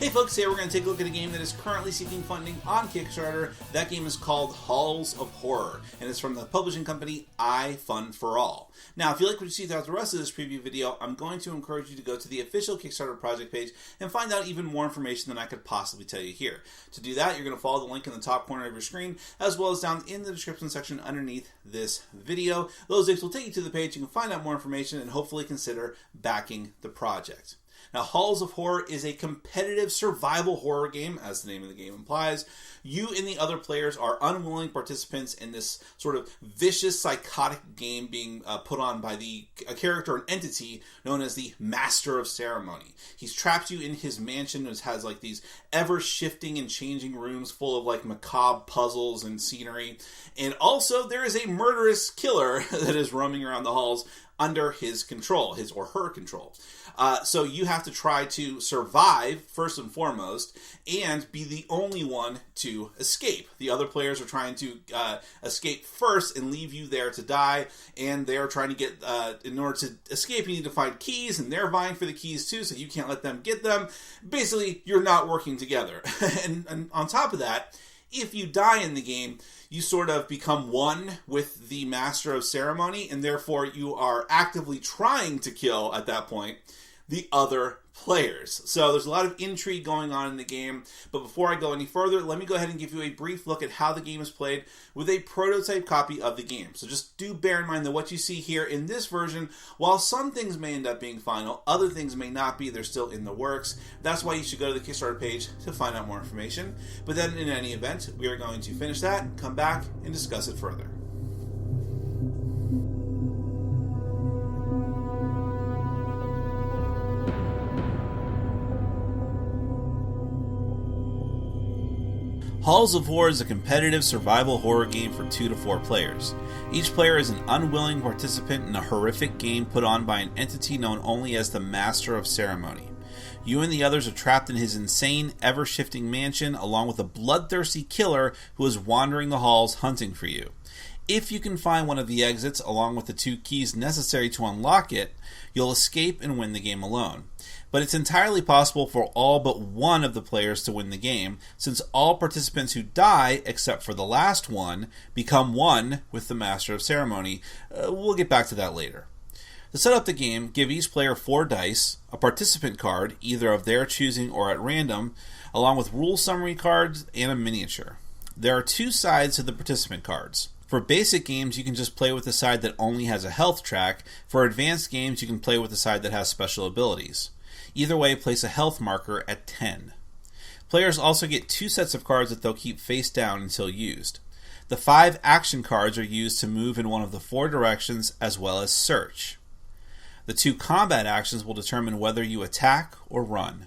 Hey folks, today we're going to take a look at a game that is currently seeking funding on Kickstarter. That game is called Halls of Horror, and it's from the publishing company iFund4All. Now, if you like what you see throughout the rest of this preview video, I'm going to encourage you to go to the official Kickstarter project page and find out even more information than I could possibly tell you here. To do that, you're going to follow the link in the top corner of your screen, as well as down in the description section underneath this video. Those links will take you to the page. You can find out more information and hopefully consider backing the project. Now, Halls of Horror is a competitive survival horror game, as the name of the game implies. You and the other players are unwilling participants in this sort of vicious, psychotic game being put on by a character, an entity known as the Master of Ceremony. He's trapped you in his mansion, which has like these ever-shifting and changing rooms full of like macabre puzzles and scenery. And also, there is a murderous killer that is roaming around the halls under his control, his or her control. So you have to try to survive, first and foremost, and be the only one to escape. The other players are trying to escape first and leave you there to die, and they're trying to get, in order to escape, you need to find keys, and they're vying for the keys too, so you can't let them get them. Basically, you're not working together. and on top of that, if you die in the game, you sort of become one with the Master of Ceremony, and therefore you are actively trying to kill, at that point, the other players. So there's a lot of intrigue going on in the game, but before I go any further, let me go ahead and give you a brief look at how the game is played with a prototype copy of the game. So just do bear in mind that what you see here in this version, while some things may end up being final, other things may not be. They're still in the works. That's why you should go to the Kickstarter page to find out more information. But then in any event, we are going to finish that, come back, and discuss it further. Halls of Horror is a competitive survival horror game for 2 to 4 players. Each player is an unwilling participant in a horrific game put on by an entity known only as the Master of Ceremony. You and the others are trapped in his insane, ever-shifting mansion along with a bloodthirsty killer who is wandering the halls hunting for you. If you can find one of the exits along with the 2 keys necessary to unlock it, you'll escape and win the game alone. But it's entirely possible for all but one of the players to win the game, since all participants who die, except for the last one, become one with the Master of Ceremony. We'll get back to that later. To set up the game, give each player 4 dice, a participant card, either of their choosing or at random, along with rule summary cards and a miniature. There are 2 sides to the participant cards. For basic games, you can just play with the side that only has a health track. For advanced games, you can play with the side that has special abilities. Either way, place a health marker at 10. Players also get 2 sets of cards that they'll keep face down until used. The 5 action cards are used to move in one of the 4 directions as well as search. The 2 combat actions will determine whether you attack or run.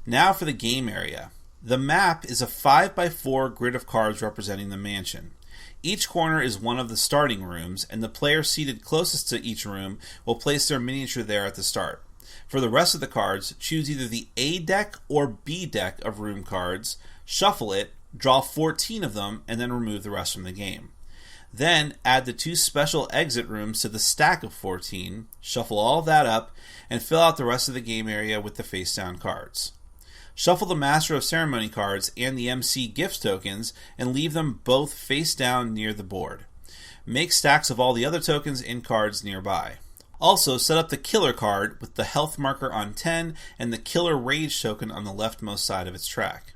Now for the game area. The map is a 5x4 grid of cards representing the mansion. Each corner is one of the starting rooms, and the player seated closest to each room will place their miniature there at the start. For the rest of the cards, choose either the A deck or B deck of room cards, shuffle it, draw 14 of them, and then remove the rest from the game. Then add the 2 special exit rooms to the stack of 14, shuffle all of that up, and fill out the rest of the game area with the face down cards. Shuffle the Master of Ceremony cards and the MC Gifts tokens and leave them both face down near the board. Make stacks of all the other tokens and cards nearby. Also, set up the Killer card with the health marker on 10 and the Killer Rage token on the leftmost side of its track.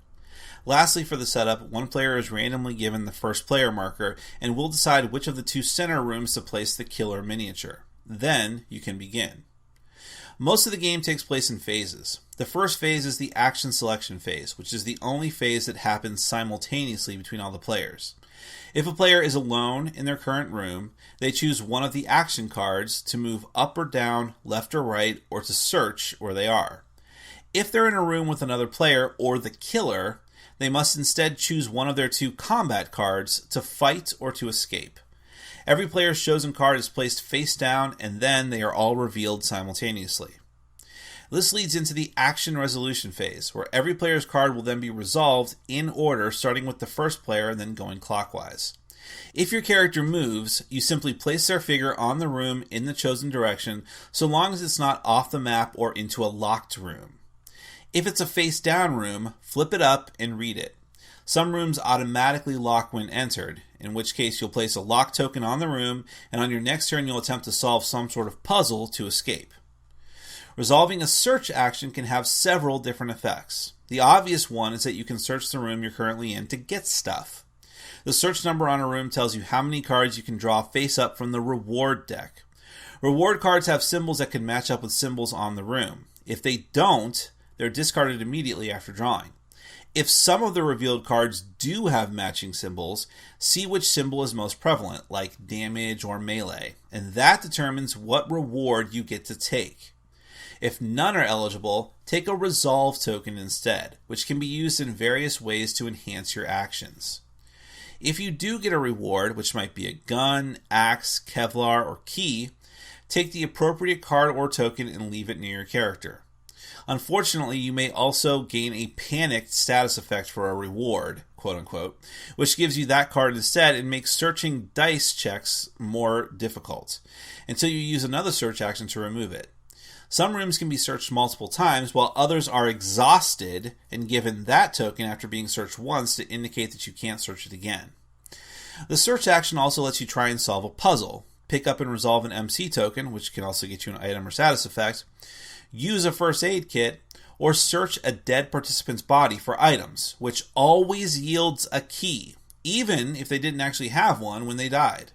Lastly, for the setup, one player is randomly given the first player marker and will decide which of the 2 center rooms to place the Killer miniature. Then, you can begin. Most of the game takes place in phases. The first phase is the action selection phase, which is the only phase that happens simultaneously between all the players. If a player is alone in their current room, they choose one of the action cards to move up or down, left or right, or to search where they are. If they're in a room with another player or the killer, they must instead choose one of their 2 combat cards to fight or to escape. Every player's chosen card is placed face down, and then they are all revealed simultaneously. This leads into the action resolution phase, where every player's card will then be resolved in order, starting with the first player and then going clockwise. If your character moves, you simply place their figure on the room in the chosen direction, so long as it's not off the map or into a locked room. If it's a face-down room, flip it up and read it. Some rooms automatically lock when entered, in which case you'll place a lock token on the room, and on your next turn you'll attempt to solve some sort of puzzle to escape. Resolving a search action can have several different effects. The obvious one is that you can search the room you're currently in to get stuff. The search number on a room tells you how many cards you can draw face up from the reward deck. Reward cards have symbols that can match up with symbols on the room. If they don't, they're discarded immediately after drawing. If some of the revealed cards do have matching symbols, see which symbol is most prevalent, like damage or melee, and that determines what reward you get to take. If none are eligible, take a resolve token instead, which can be used in various ways to enhance your actions. If you do get a reward, which might be a gun, axe, Kevlar, or key, take the appropriate card or token and leave it near your character. Unfortunately, you may also gain a panicked status effect for a reward, quote-unquote, which gives you that card instead and makes searching dice checks more difficult, until you use another search action to remove it. Some rooms can be searched multiple times, while others are exhausted and given that token after being searched once to indicate that you can't search it again. The search action also lets you try and solve a puzzle, pick up and resolve an MC token, which can also get you an item or status effect, use a first aid kit, or search a dead participant's body for items, which always yields a key, even if they didn't actually have one when they died.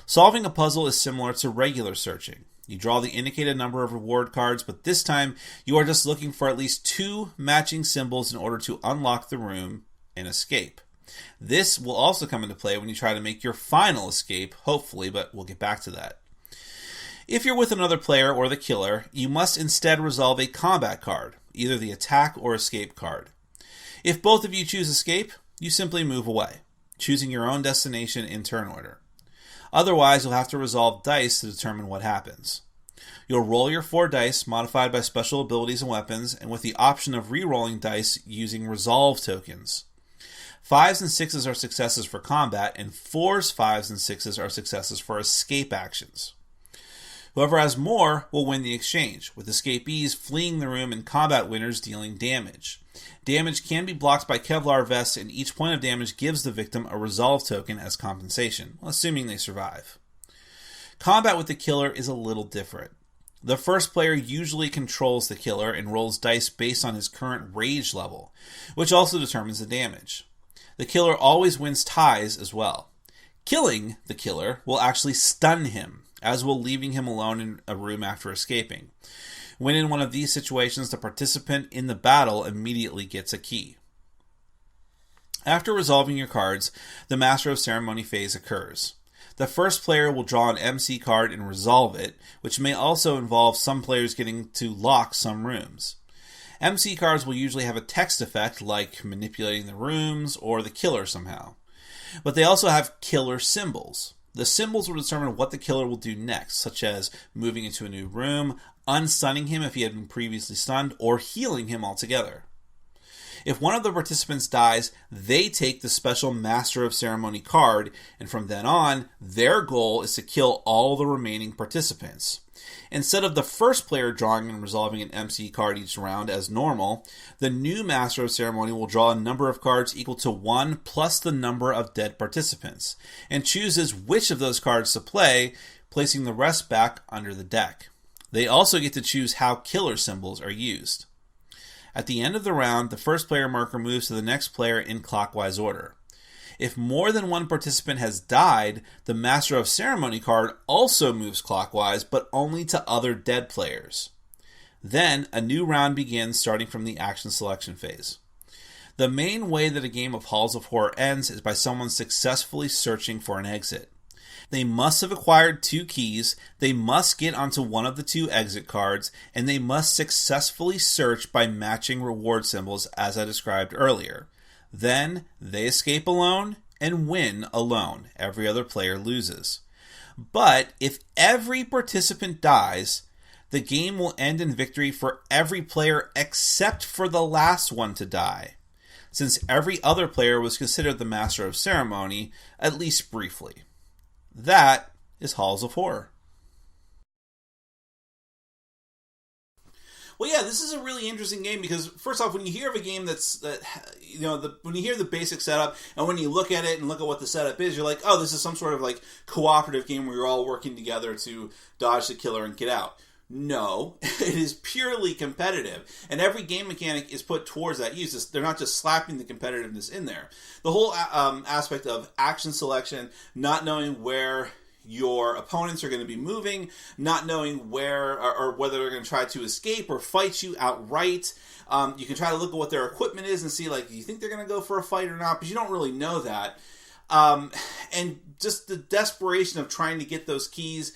Solving a puzzle is similar to regular searching. You draw the indicated number of reward cards, but this time you are just looking for at least 2 matching symbols in order to unlock the room and escape. This will also come into play when you try to make your final escape, hopefully, but we'll get back to that. If you're with another player or the killer, you must instead resolve a combat card, either the attack or escape card. If both of you choose escape, you simply move away, choosing your own destination in turn order. Otherwise, you'll have to resolve dice to determine what happens. You'll roll your 4 dice, modified by special abilities and weapons, and with the option of re-rolling dice using resolve tokens. 5s and 6s are successes for combat, and 4s, 5s, and 6s are successes for escape actions. Whoever has more will win the exchange, with escapees fleeing the room and combat winners dealing damage. Damage can be blocked by Kevlar vests, and each point of damage gives the victim a resolve token as compensation, assuming they survive. Combat with the killer is a little different. The first player usually controls the killer and rolls dice based on his current rage level, which also determines the damage. The killer always wins ties as well. Killing the killer will actually stun him, as will leaving him alone in a room after escaping. When in one of these situations, the participant in the battle immediately gets a key. After resolving your cards, the Master of Ceremony phase occurs. The first player will draw an MC card and resolve it, which may also involve some players getting to lock some rooms. MC cards will usually have a text effect like manipulating the rooms or the killer somehow. But they also have killer symbols. The symbols will determine what the killer will do next, such as moving into a new room, unstunning him if he had been previously stunned, or healing him altogether. If one of the participants dies, they take the special Master of Ceremony card, and from then on, their goal is to kill all the remaining participants. Instead of the first player drawing and resolving an MC card each round as normal, the new Master of Ceremony will draw a number of cards equal to 1 plus the number of dead participants, and chooses which of those cards to play, placing the rest back under the deck. They also get to choose how killer symbols are used. At the end of the round, the first player marker moves to the next player in clockwise order. If more than one participant has died, the Master of Ceremony card also moves clockwise, but only to other dead players. Then, a new round begins starting from the action selection phase. The main way that a game of Halls of Horror ends is by someone successfully searching for an exit. They must have acquired 2 keys, they must get onto one of the 2 exit cards, and they must successfully search by matching reward symbols as I described earlier. Then, they escape alone and win alone. Every other player loses. But if every participant dies, the game will end in victory for every player except for the last one to die, since every other player was considered the Master of Ceremony, at least briefly. That is Halls of Horror. Well, yeah, this is a really interesting game because, first off, when you hear of a game when you hear the basic setup and when you look at it and look at what the setup is, you're like, oh, this is some sort of like cooperative game where you're all working together to dodge the killer and get out. No, it is purely competitive, and every game mechanic is put towards that use. They're not just slapping the competitiveness in there. The whole aspect of action selection, not knowing where your opponents are going to be moving, not knowing where or whether they're going to try to escape or fight you outright. You can try to look at what their equipment is and see, like, do you think they're going to go for a fight or not? But you don't really know that. And just the desperation of trying to get those keys.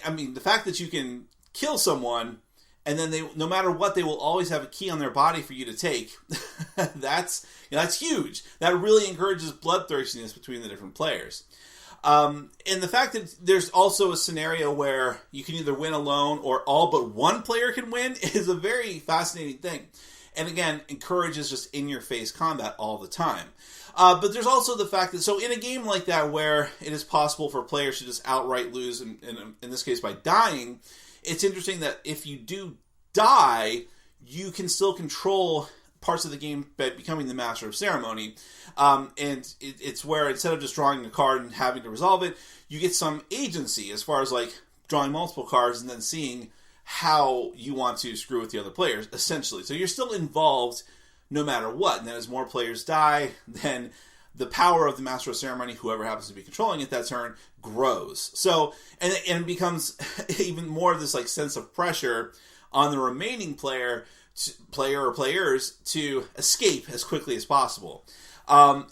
I mean, the fact that you can kill someone and then no matter what, they will always have a key on their body for you to take. That's huge. That really encourages bloodthirstiness between the different players. And the fact that there's also a scenario where you can either win alone or all but one player can win is a very fascinating thing. And again, encourages just in-your-face combat all the time. But there's also the fact that, so in a game like that where it is possible for players to just outright lose, in this case by dying, it's interesting that if you do die, you can still control parts of the game by becoming the master of ceremony. And it's where instead of just drawing a card and having to resolve it, you get some agency as far as like drawing multiple cards and then seeing how you want to screw with the other players, essentially. So you're still involved no matter what. And then as more players die, then the power of the master of ceremony, whoever happens to be controlling it that turn, grows. So, and it becomes even more of this like sense of pressure on the remaining player or players to escape as quickly as possible.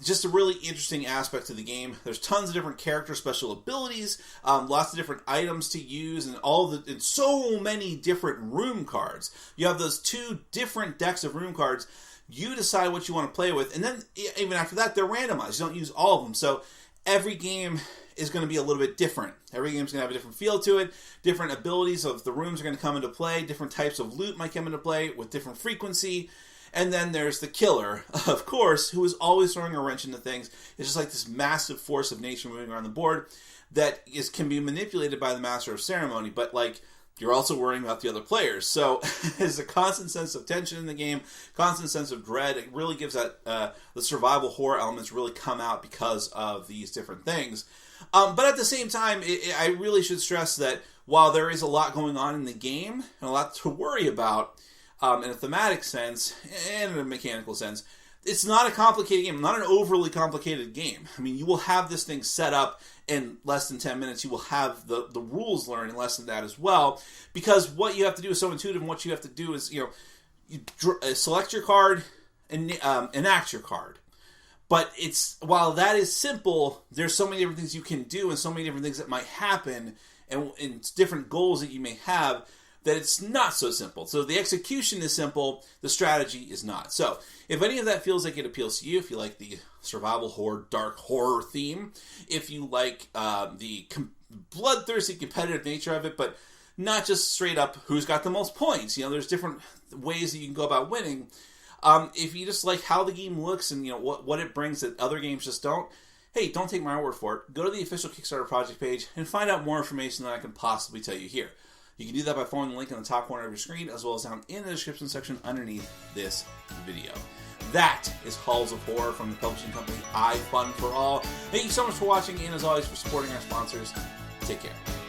Just a really interesting aspect to the game. There's tons of different character special abilities, lots of different items to use, and so many different room cards. You have those 2 different decks of room cards. You decide what you want to play with, and then even after that, they're randomized. You don't use all of them. So every game is going to be a little bit different. Every game's going to have a different feel to it. Different abilities of the rooms are going to come into play. Different types of loot might come into play with different frequency. And then there's the killer, of course, who is always throwing a wrench into things. It's just like this massive force of nature moving around the board that can be manipulated by the master of ceremony. But like, you're also worrying about the other players. So there's a constant sense of tension in the game, constant sense of dread. It really gives that the survival horror elements really come out because of these different things. But at the same time, I really should stress that while there is a lot going on in the game and a lot to worry about in a thematic sense and in a mechanical sense, it's not a complicated game, not an overly complicated game. I mean, you will have this thing set up in less than 10 minutes. You will have the rules learned in less than that as well, because what you have to do is so intuitive, and what you have to do is, you select your card and enact your card. But while that is simple, there's so many different things you can do and so many different things that might happen and different goals that you may have that it's not so simple. So the execution is simple, the strategy is not. So if any of that feels like it appeals to you, if you like the survival horror, dark horror theme, if you like the bloodthirsty competitive nature of it, but not just straight up who's got the most points. There's different ways that you can go about winning. If you just like how the game looks and what it brings that other games just don't, hey, don't take my word for it. Go to the official Kickstarter project page and find out more information than I can possibly tell you here. You can do that by following the link in the top corner of your screen, as well as down in the description section underneath this video. That is Halls of Horror from the publishing company iFun4All. Thank you so much for watching, and as always, for supporting our sponsors. Take care.